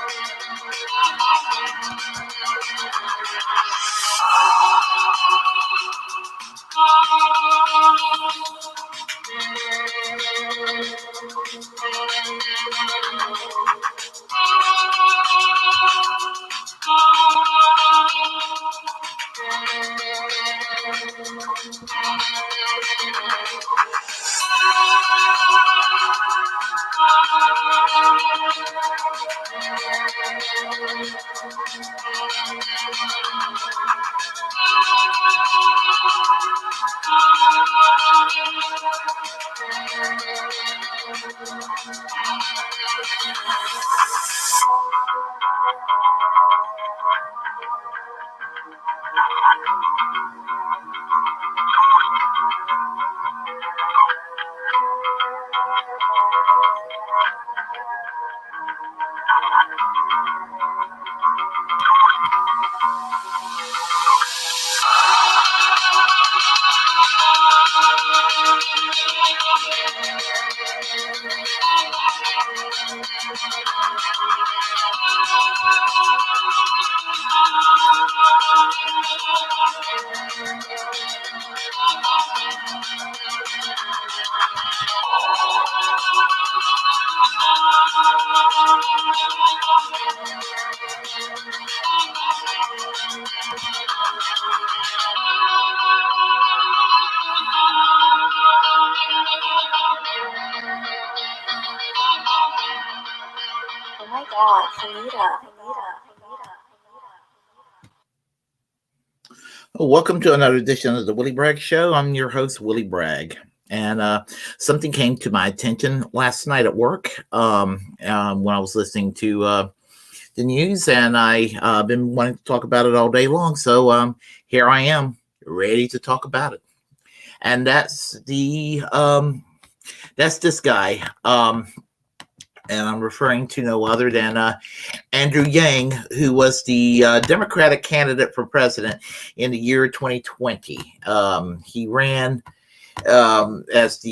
Oh my God, Anita. Welcome to another edition of the Willie Bragg Show. I'm your host, Willie Bragg. And something came to my attention last night at work when I was listening to the news, and I've been wanting to talk about it all day long. So here I am, ready to talk about it. And that's this guy. And I'm referring to no other than Andrew Yang, who was the Democratic candidate for president in the year 2020. He ran as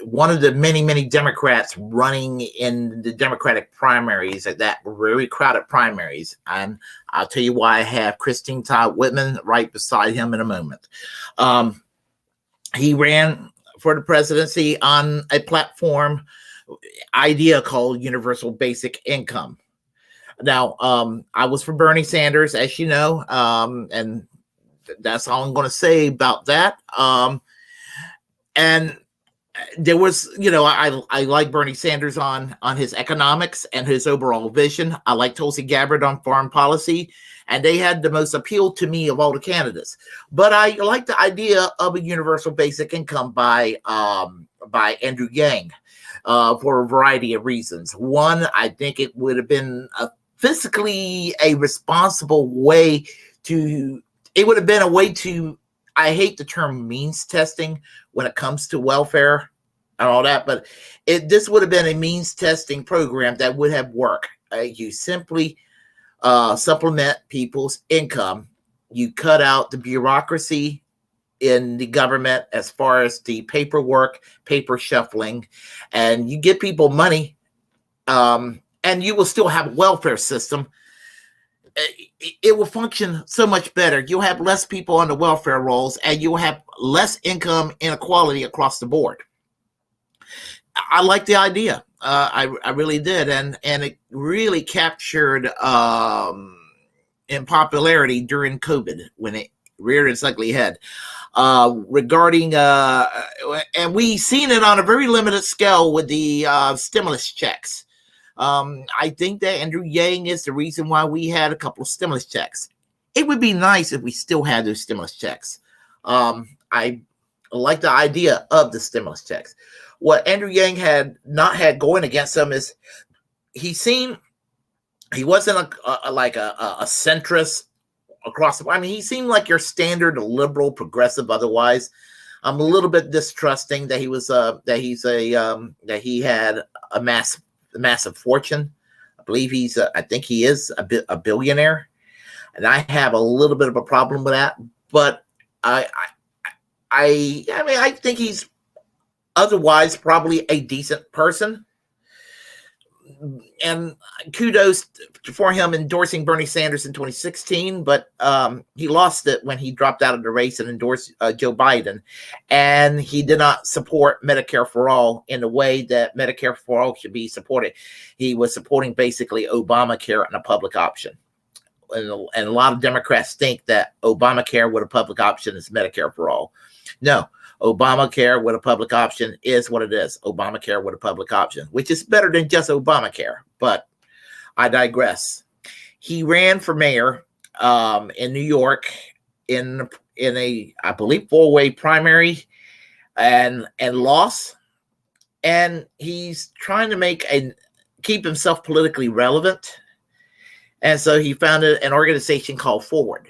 one of the many Democrats running in the Democratic primaries, at that very crowded primaries. And I'll tell you why I have Christine Todd Whitman right beside him in a moment. He ran for the presidency on a platform idea called universal basic income. Now, I was for Bernie Sanders, as you know, and that's all I'm going to say about that. And there was, I like Bernie Sanders on his economics and his overall vision. I like Tulsi Gabbard on foreign policy, and they had the most appeal to me of all the candidates. But I like the idea of a universal basic income by Andrew Yang. For a variety of reasons. One, I think it would have been fiscally a responsible way to, I hate the term means testing when it comes to welfare and all that, but this would have been a means testing program that would have worked. You simply supplement people's income. You cut out the bureaucracy in the government as far as the paperwork, paper shuffling, and you give people money, and you will still have a welfare system. It will function so much better. You'll have less people on the welfare rolls, and you'll have less income inequality across the board. I like the idea. I really did, and it really captured in popularity during COVID when it reared its ugly head. Regarding and we seen it on a very limited scale with the stimulus checks. I think that Andrew Yang is the reason why we had a couple of stimulus checks. It would be nice if we still had those stimulus checks. I like the idea of the stimulus checks. What Andrew Yang had not had going against him is he wasn't a centrist across the, he seemed like your standard liberal progressive. Otherwise, I'm a little bit distrusting that that he had a massive fortune. I believe I think he is a billionaire, and I have a little bit of a problem with that. But I think he's otherwise probably a decent person. and kudos for him endorsing Bernie Sanders in 2016, but he lost it when he dropped out of the race and endorsed Joe Biden. And he did not support Medicare for all in the way that Medicare for all should be supported. He was supporting basically Obamacare and a public option. And a lot of Democrats think that Obamacare with a public option is Medicare for all. No, Obamacare with a public option is what it is. Obamacare with a public option, which is better than just Obamacare. But I digress. He ran for mayor in New York in a, I believe, 4-way primary and lost. And he's trying to keep himself politically relevant. And so he founded an organization called Forward.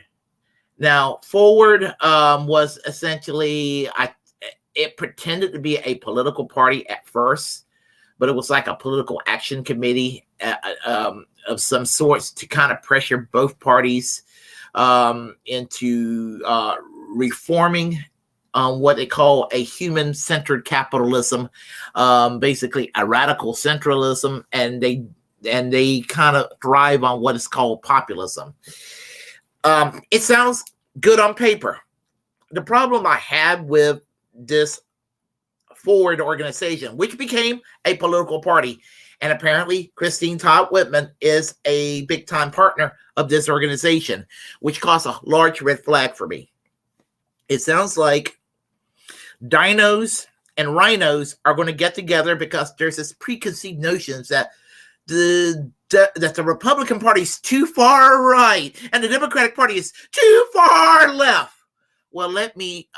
Now, Forward was essentially, it pretended to be a political party at first, but it was like a political action committee of some sorts to kind of pressure both parties into reforming what they call a human-centered capitalism, basically a radical centralism, and they kind of thrive on what is called populism. It sounds good on paper. The problem I had with this Forward organization, which became a political party, and apparently Christine Todd Whitman is a big-time partner of this organization, which caused a large red flag for me. It sounds like dinos and rhinos are going to get together because there's this preconceived notions that that the Republican Party is too far right and the Democratic Party is too far left. Well, let me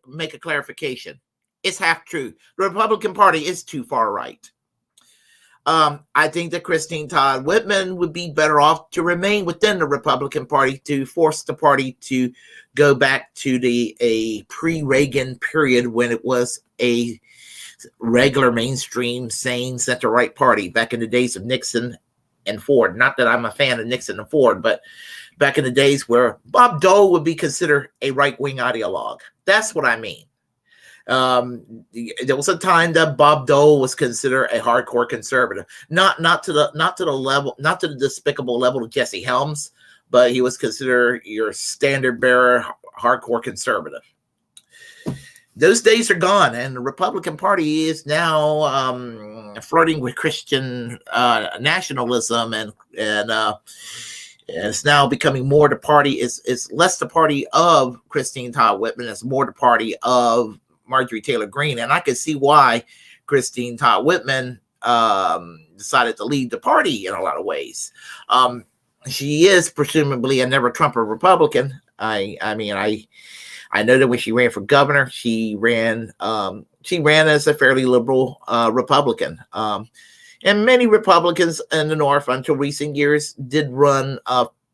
make a clarification. It's half true. The Republican Party is too far right. I think that Christine Todd Whitman would be better off to remain within the Republican Party to force the party to go back to a pre-Reagan period when it was a regular mainstream sane center-right party back in the days of Nixon and Ford. Not that I'm a fan of Nixon and Ford, but back in the days where Bob Dole would be considered a right-wing ideologue. That's what I mean. There was a time that Bob Dole was considered a hardcore conservative, not to the despicable level of Jesse Helms, but he was considered your standard bearer hardcore conservative. Those days are gone, and the Republican Party is now flirting with Christian nationalism, and it's now becoming more the party. It's less the party of Christine Todd Whitman. It's more the party of Marjorie Taylor Greene, and I could see why Christine Todd Whitman decided to leave the party in a lot of ways. She is presumably a never Trumper Republican. I know that when she ran for governor, she ran as a fairly liberal Republican. And many Republicans in the North until recent years did run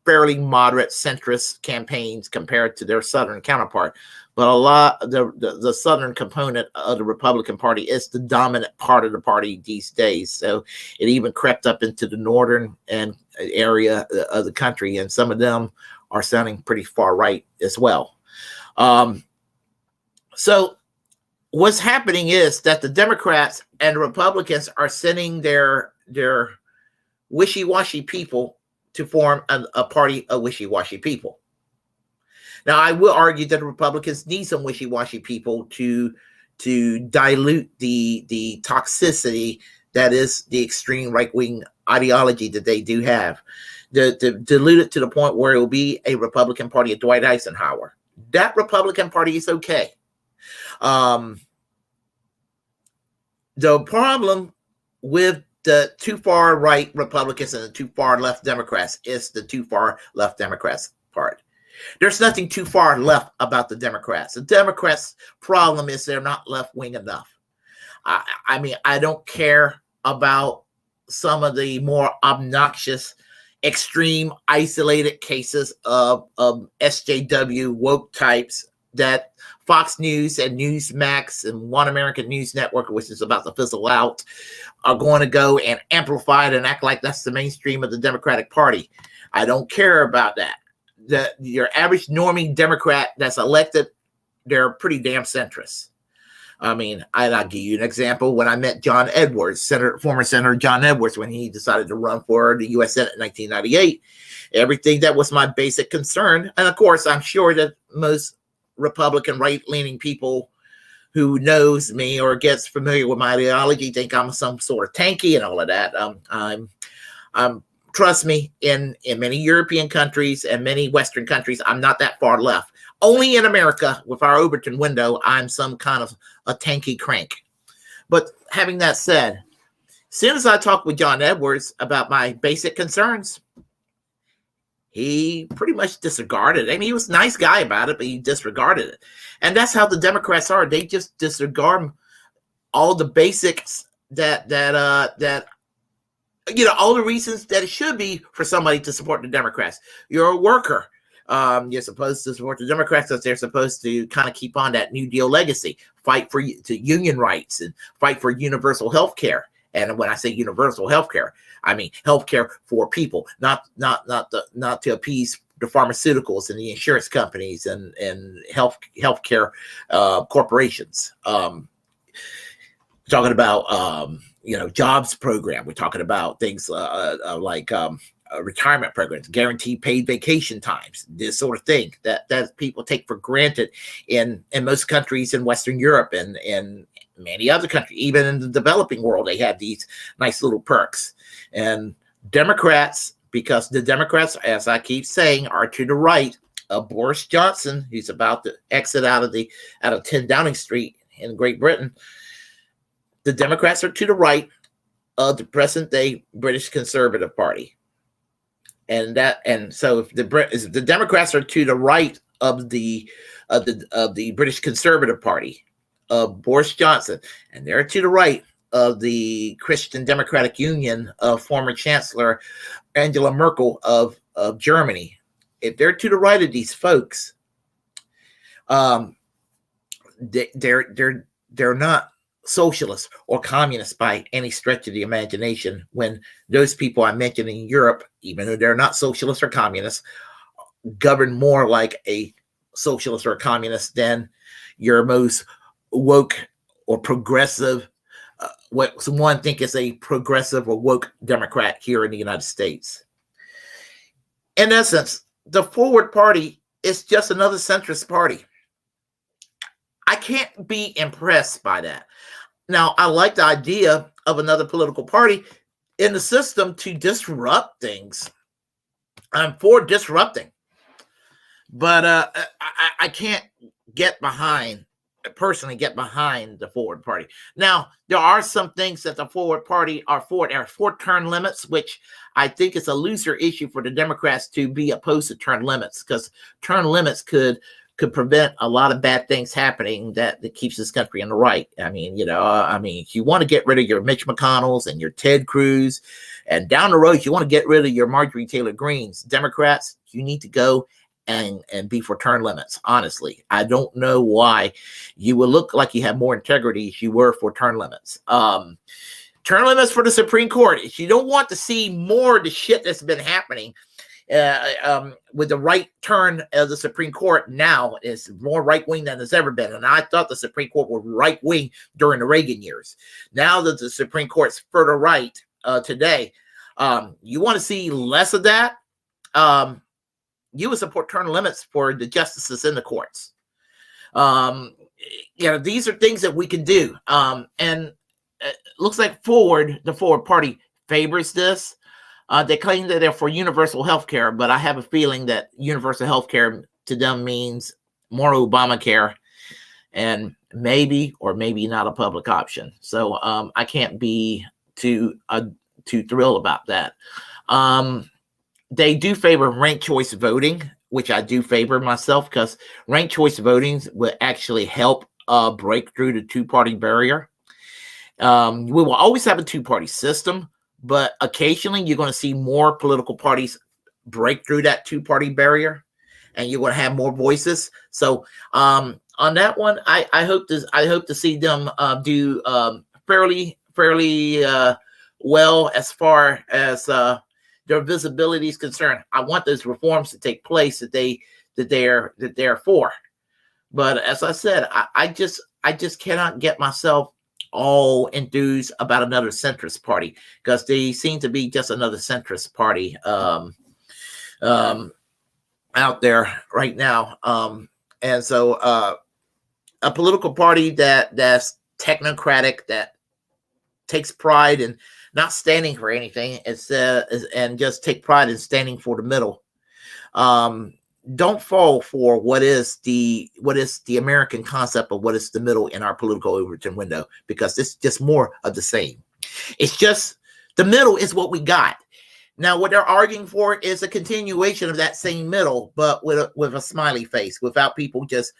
fairly moderate centrist campaigns compared to their Southern counterpart. But a lot of the Southern component of the Republican Party is the dominant part of the party these days. So it even crept up into the northern area of the country, and some of them are sounding pretty far right as well. So what's happening is that the Democrats and the Republicans are sending their wishy-washy people to form a party of wishy-washy people. Now, I will argue that the Republicans need some wishy-washy people to dilute the toxicity that is the extreme right-wing ideology that they do have. To dilute it to the point where it will be a Republican Party of Dwight Eisenhower. That Republican Party is okay. The problem with the too far right Republicans and the too far left Democrats is the too far left Democrats part. There's nothing too far left about the Democrats. The Democrats' problem is they're not left-wing enough. I don't care about some of the more obnoxious, extreme, isolated cases of SJW woke types that Fox News and Newsmax and One American News Network, which is about to fizzle out, are going to go and amplify it and act like that's the mainstream of the Democratic Party. I don't care about that. Your average normie Democrat that's elected, they're pretty damn centrist. I mean, I'll give you an example. When I met John Edwards, former Senator John Edwards, when he decided to run for the U.S. Senate in 1998, everything that was my basic concern, and of course, I'm sure that most Republican right-leaning people who knows me or gets familiar with my ideology think I'm some sort of tanky and all of that. I'm trust me, in many European countries and many Western countries, I'm not that far left. Only in America, with our Overton window, I'm some kind of a tanky crank. But having that said, as soon as I talked with John Edwards about my basic concerns, he pretty much disregarded it. I mean, he was a nice guy about it, but he disregarded it. And that's how the Democrats are. They just disregard all the basics that all the reasons that it should be for somebody to support the Democrats. You're a worker. You're supposed to support the Democrats because they're supposed to kind of keep on that New Deal legacy, fight for union rights, and fight for universal health care. And when I say universal health care, I mean health care for people, not to appease the pharmaceuticals and the insurance companies and health care corporations. Talking about jobs program. We're talking about things like retirement programs, guaranteed paid vacation times, this sort of thing that people take for granted in most countries in Western Europe and many other countries. Even in the developing world, they have these nice little perks. And Democrats, because the Democrats, as I keep saying, are to the right of Boris Johnson, who's about to exit out of 10 Downing Street in Great Britain. The Democrats are to the right of the present-day British Conservative Party, and so if the Democrats are to the right of the British Conservative Party of Boris Johnson, and they're to the right of the Christian Democratic Union of former Chancellor Angela Merkel of Germany. If they're to the right of these folks, they're not socialists or communists by any stretch of the imagination, when those people I mentioned in Europe, even though they're not socialists or communists, govern more like a socialist or a communist than your most woke or progressive, what someone think is a progressive or woke Democrat here in the United States. In essence, the Forward Party is just another centrist party. I can't be impressed by that. Now, I like the idea of another political party in the system to disrupt things. I'm for disrupting, but I can't personally get behind the Forward Party. Now, there are some things that the Forward Party are for. There are 4 term limits, which I think is a looser issue for the Democrats to be opposed to term limits, because term limits could prevent a lot of bad things happening that keeps this country on the right. I mean, if you want to get rid of your Mitch McConnells and your Ted Cruz, and down the road, you want to get rid of your Marjorie Taylor Greens, Democrats, you need to go and be for term limits. Honestly, I don't know why you would look like you have more integrity if you were for term limits. Term limits for the Supreme Court. If you don't want to see more of the shit that's been happening, with the right turn of the Supreme Court now, is more right-wing than it's ever been. And I thought the Supreme Court was right-wing during the Reagan years. Now that the Supreme Court's further right today, you want to see less of that, you would support term limits for the justices in the courts. These are things that we can do. And it looks like the Forward Party favors this. They claim that they're for universal health care, but I have a feeling that universal health care to them means more Obamacare and maybe or maybe not a public option. So I can't be too thrilled about that. They do favor ranked choice voting, which I do favor myself, because ranked choice voting will actually help break through the 2-party barrier. We will always have a 2-party system, but occasionally you're going to see more political parties break through that 2-party barrier, and you're going to have more voices. So on that one, I hope to see them do fairly well as far as their visibility is concerned. I want those reforms to take place that they're for. But as I said, I just cannot get myself all enthused about another centrist party because they seem to be just another centrist party um, out there right now. And so a political party that's technocratic, that takes pride in not standing for anything, and just take pride in standing for the middle. Um, don't fall for what is the American concept of what is the middle in our political Overton window, because it's just more of the same. It's just the middle is what we got. Now, what they're arguing for is a continuation of that same middle, but with a smiley face, without people just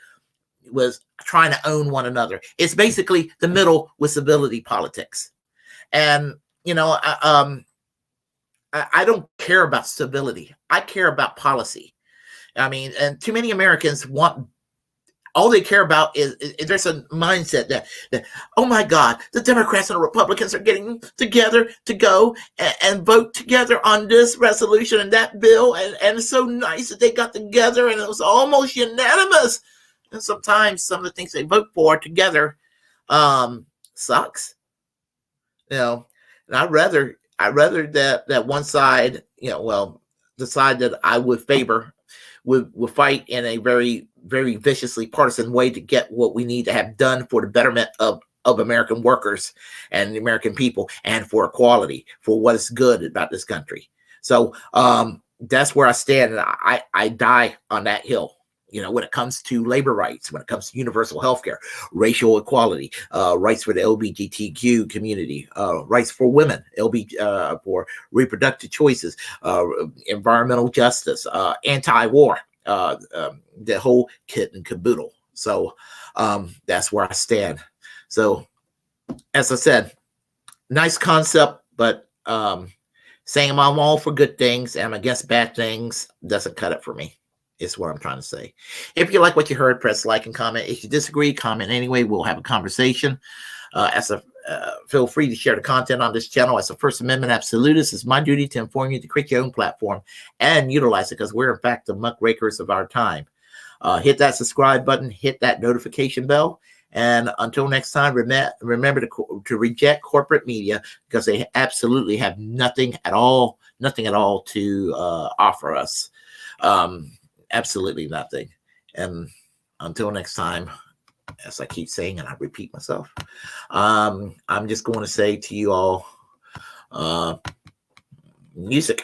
was trying to own one another. It's basically the middle with civility politics. And I don't care about stability. I care about policy. I mean, and too many Americans want, all they care about is there's a mindset that, oh my God, the Democrats and the Republicans are getting together to go and vote together on this resolution and that bill. And it's so nice that they got together and it was almost unanimous. And sometimes some of the things they vote for together sucks. And I'd rather that one side, the side that I would favor would fight in a very, very viciously partisan way to get what we need to have done for the betterment of American workers and the American people, and for equality, for what is good about this country. So that's where I stand, and I die on that hill. When it comes to labor rights, when it comes to universal health care, racial equality, rights for the LGBTQ community, rights for women, for reproductive choices, environmental justice, anti-war, the whole kit and caboodle. So that's where I stand. So, as I said, nice concept, but saying I'm all for good things and I'm against bad things doesn't cut it for me. Is what I'm trying to say. If you like what you heard, press like and comment. If you disagree, comment anyway. We'll have a conversation. Feel free to share the content on this channel. As a First Amendment absolutist, it's my duty to inform you to create your own platform and utilize it, because we're, in fact, the muckrakers of our time. Hit that subscribe button. Hit that notification bell. And until next time, remember to reject corporate media, because they absolutely have nothing at all to offer us. Absolutely nothing. And until next time, as I keep saying, and I repeat myself, I'm just going to say to you all, music.